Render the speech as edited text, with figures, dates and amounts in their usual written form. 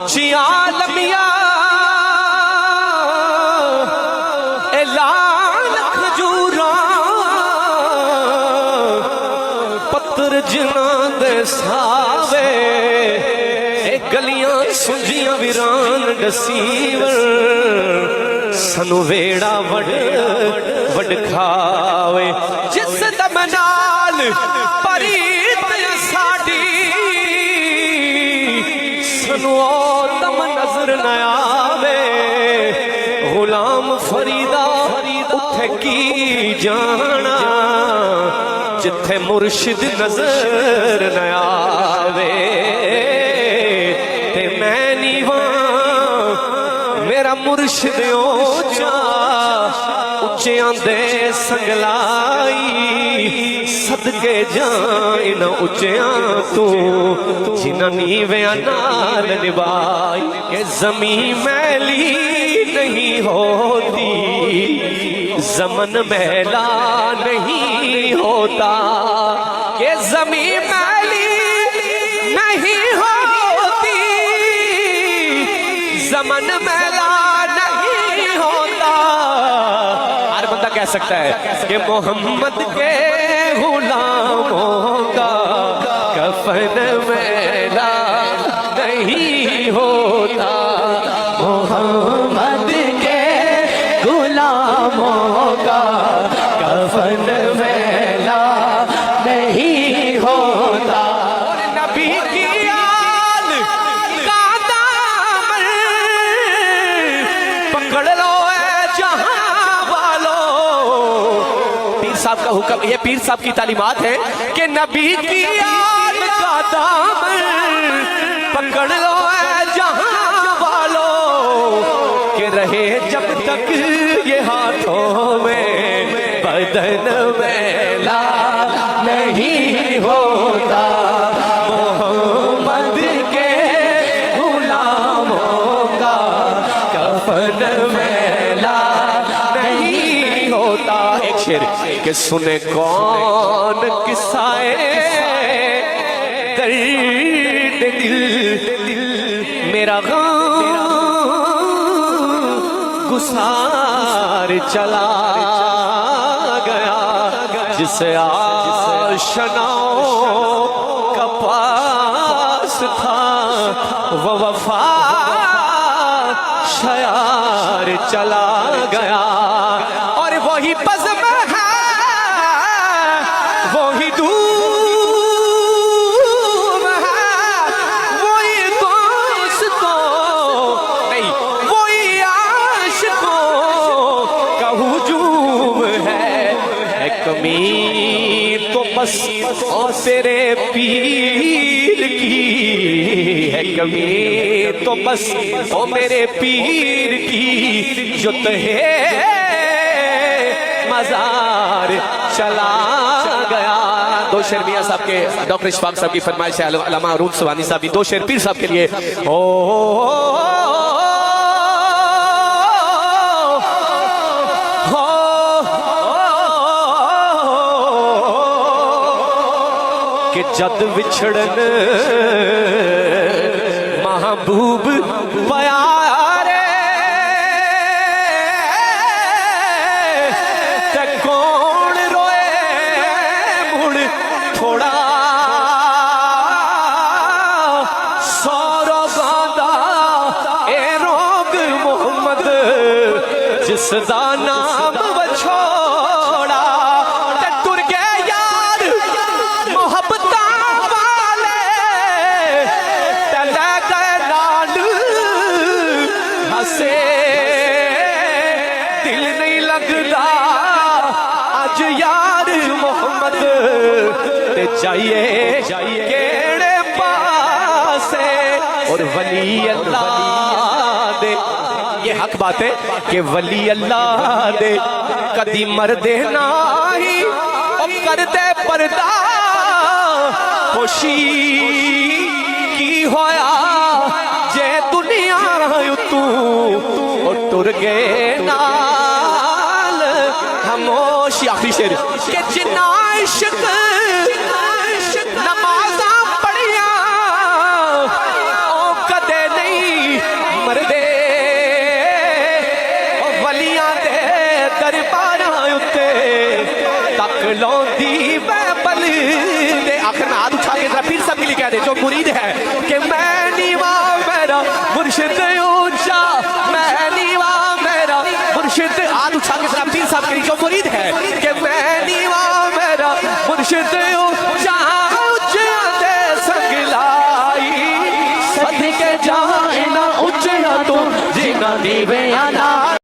आलमिया लाल खजूरा पत्थर जिना दे सावे गलियां सुंजियां वीरान डसीवर सनु वेड़ा वड वड खावे जिस दम नाल परीत साडी सनु दम नजर न आवे गुलाम फरीदा उथे की जाना जिथे मुर्शिद नजर न आवे ते मैं नीवा मेरा मुर्शिद ऊंचा उच्चियां दे संगलाई सदके जाए न उच्चियां तू जिन्ना नीवियां नाल निभाई के जमीन मैली नहीं होती जमन मैला नहीं होता के जमीन मैली नहीं होती जमन मैला नहीं होता। हर बंदा कह सकता है कि मोहम्मद के गुलामों का कफन मैला नहीं होता मोहम्मद के गुलामों का कफन मैला नहीं होता। और नबी की आल का दामन पकड़ लो जहां वालों। पीर साहब का हुक्म, ये पीर साहब की तालीमात है कि नबी की आल का दामन पकड़ लो जहां वालों के रहे जब तक ये हाथों में बदन मैला नहीं होता मोहम्मद के गुलामों का कफन मैला नहीं होता। एक शेर के सुने कौन किस्साए दर्द दिल मेरा गुसार चला गया जिसे आशनाओं का पास था वो वफा शायर चला गया। और वही बज़्म है वही दूर तो बस और तेरे पीर की है कमी तो बस ओ मेरे पीर की जो तहे मजार चला गया। दो शेर मियां साहब के डॉक्टर इशफाक साहब की फरमाइश है अल्लामा रूम सुवानी साहब, दो शेर पीर साहब के लिए। कि जद विछड़न महबूब प्यारे ते कौन रोए मुड़ थोड़ा सौरो गांदा ए रोग मोहम्मद जिसदा नाम छोड़ा ते तुर गए यार मोहब्बत वाले तले गए लाल हंसे दिल नहीं लगता आज यार मोहम्मद ते चाहिए केड़े पासे। और वली अल्लाह दे ये हक बात है कि वली अल्लाह दे कदी मरदे नाही और करदे पर्दा खुशी की होया जे दुनिया तू और टुर गए नाल खामोश। आखिरी शेर के जिन्ना इश्क नमाज़ां पढ़िया ओ कदे नहीं लौंदी बैबल दे। आखिर में हाथ उठा के जरा पीर साहब के लिए कह दे जो मुरीद है कि मैं नीवा मेरा मुर्शिद ऊंचा, मैं नीवा मेरा मुर्शिद। हाथ उठा के जरा पीर साहब के लिए जो मुरीद है कि मैं नीवा मेरा मुर्शिद ऊंचा, उच्चे संगलाई सद के जाए ना उच्चा तो जिना नीवे आना